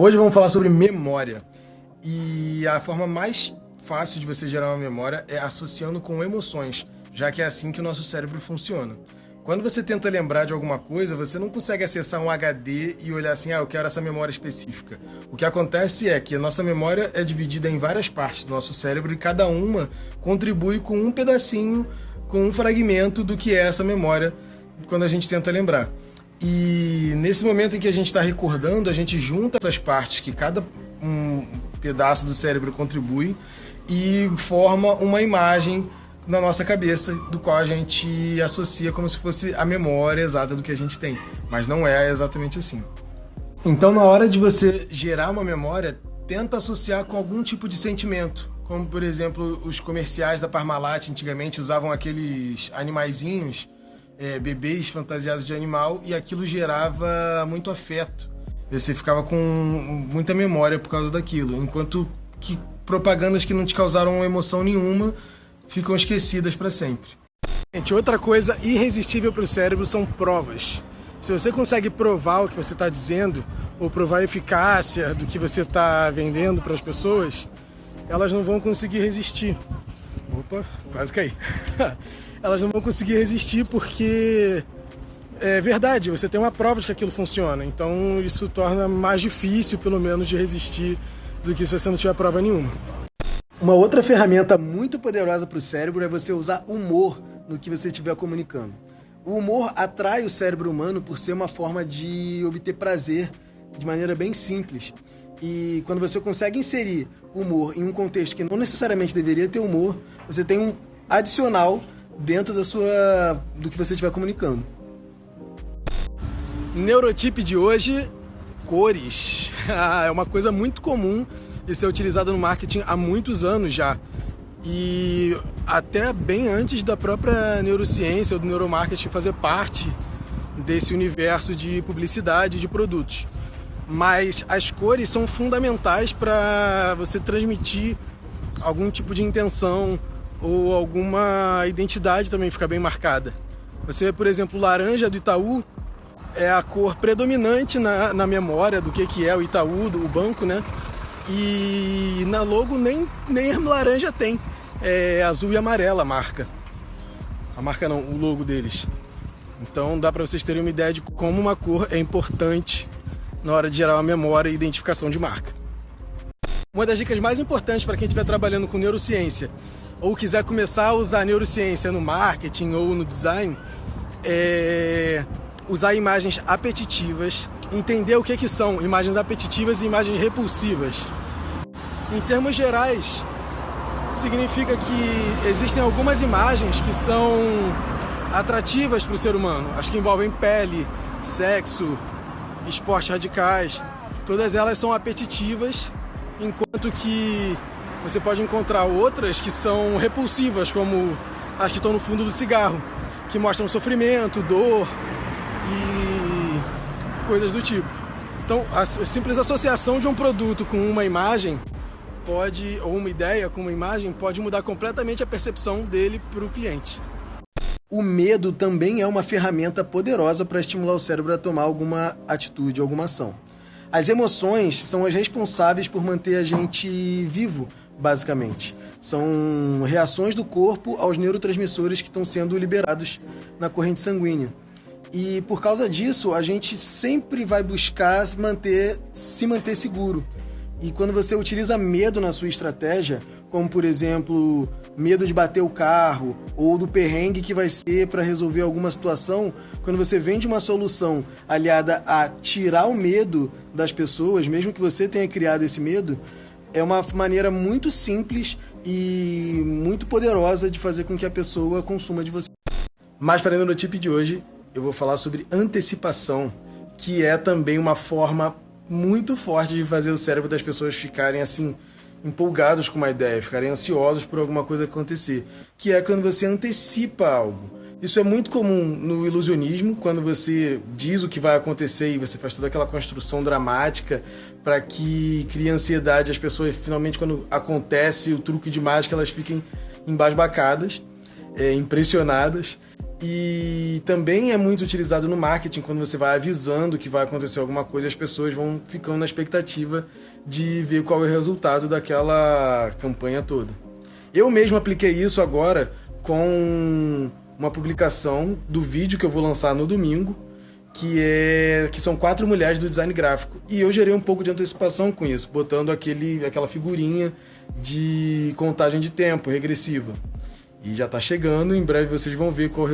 Hoje vamos falar sobre memória. E a forma mais fácil de você gerar uma memória é associando com emoções, já que é assim que o nosso cérebro funciona. Quando você tenta lembrar de alguma coisa, você não consegue acessar um HD e olhar assim, eu quero essa memória específica. O que acontece é que a nossa memória é dividida em várias partes do nosso cérebro e cada uma contribui com um pedacinho, com um fragmento do que é essa memória quando a gente tenta lembrar. E nesse momento em que a gente está recordando, a gente junta essas partes que cada pedaço do cérebro contribui e forma uma imagem na nossa cabeça, do qual a gente associa como se fosse a memória exata do que a gente tem, mas não é exatamente assim. Então, na hora de você gerar uma memória, tenta associar com algum tipo de sentimento, como por exemplo os comerciais da Parmalat antigamente usavam aqueles animaizinhos, bebês fantasiados de animal, e aquilo gerava muito afeto. Você ficava com muita memória por causa daquilo, enquanto que propagandas que não te causaram emoção nenhuma ficam esquecidas para sempre. Gente, outra coisa irresistível para o cérebro são provas. Se você consegue provar o que você está dizendo, ou provar a eficácia do que você está vendendo para as pessoas, elas não vão conseguir resistir. Opa, quase caí. Elas não vão conseguir resistir porque é verdade, você tem uma prova de que aquilo funciona. Então isso torna mais difícil, pelo menos, de resistir do que se você não tiver prova nenhuma. Uma outra ferramenta muito poderosa para o cérebro é você usar humor no que você estiver comunicando. O humor atrai o cérebro humano por ser uma forma de obter prazer de maneira bem simples. E quando você consegue inserir humor em um contexto que não necessariamente deveria ter humor, você tem um adicional dentro do que você estiver comunicando. Neurotipe de hoje, cores. É uma coisa muito comum de ser utilizada no marketing há muitos anos já. E até bem antes da própria neurociência ou do neuromarketing fazer parte desse universo de publicidade de produtos. Mas as cores são fundamentais para você transmitir algum tipo de intenção ou alguma identidade também ficar bem marcada. Você vê, por exemplo, o laranja do Itaú é a cor predominante na memória do que é o Itaú, o banco, né? E na logo nem laranja tem. É azul e amarela a marca. A marca não, o logo deles. Então dá para vocês terem uma ideia de como uma cor é importante na hora de gerar uma memória e identificação de marca. Uma das dicas mais importantes para quem estiver trabalhando com neurociência ou quiser começar a usar neurociência no marketing ou no design é usar imagens apetitivas, entender o que são imagens apetitivas e imagens repulsivas. Em termos gerais, significa que existem algumas imagens que são atrativas para o ser humano, as que envolvem pele, sexo, esportes radicais, todas elas são apetitivas, enquanto que você pode encontrar outras que são repulsivas, como as que estão no fundo do cigarro, que mostram sofrimento, dor e coisas do tipo. Então, a simples associação de um produto com uma imagem ou uma ideia com uma imagem pode mudar completamente a percepção dele para o cliente. O medo também é uma ferramenta poderosa para estimular o cérebro a tomar alguma atitude, alguma ação. As emoções são as responsáveis por manter a gente vivo, basicamente. São reações do corpo aos neurotransmissores que estão sendo liberados na corrente sanguínea. E por causa disso, a gente sempre vai buscar se manter seguro. E quando você utiliza medo na sua estratégia, como por exemplo, medo de bater o carro ou do perrengue que vai ser para resolver alguma situação, quando você vende uma solução aliada a tirar o medo das pessoas, mesmo que você tenha criado esse medo, é uma maneira muito simples e muito poderosa de fazer com que a pessoa consuma de você. Mas para o neurotipo de hoje, eu vou falar sobre antecipação, que é também uma forma muito forte de fazer o cérebro das pessoas ficarem assim empolgados com uma ideia, ficarem ansiosos por alguma coisa acontecer, que é quando você antecipa algo. Isso é muito comum no ilusionismo, quando você diz o que vai acontecer e você faz toda aquela construção dramática para que crie ansiedade. As pessoas, finalmente, quando acontece o truque de mágica, elas fiquem embasbacadas, impressionadas. E também é muito utilizado no marketing, quando você vai avisando que vai acontecer alguma coisa, as pessoas vão ficando na expectativa de ver qual é o resultado daquela campanha toda. Eu mesmo apliquei isso agora com uma publicação do vídeo que eu vou lançar no domingo, que são 4 mulheres do design gráfico. E eu gerei um pouco de antecipação com isso, botando aquela figurinha de contagem de tempo regressiva. E já tá chegando, em breve vocês vão ver qual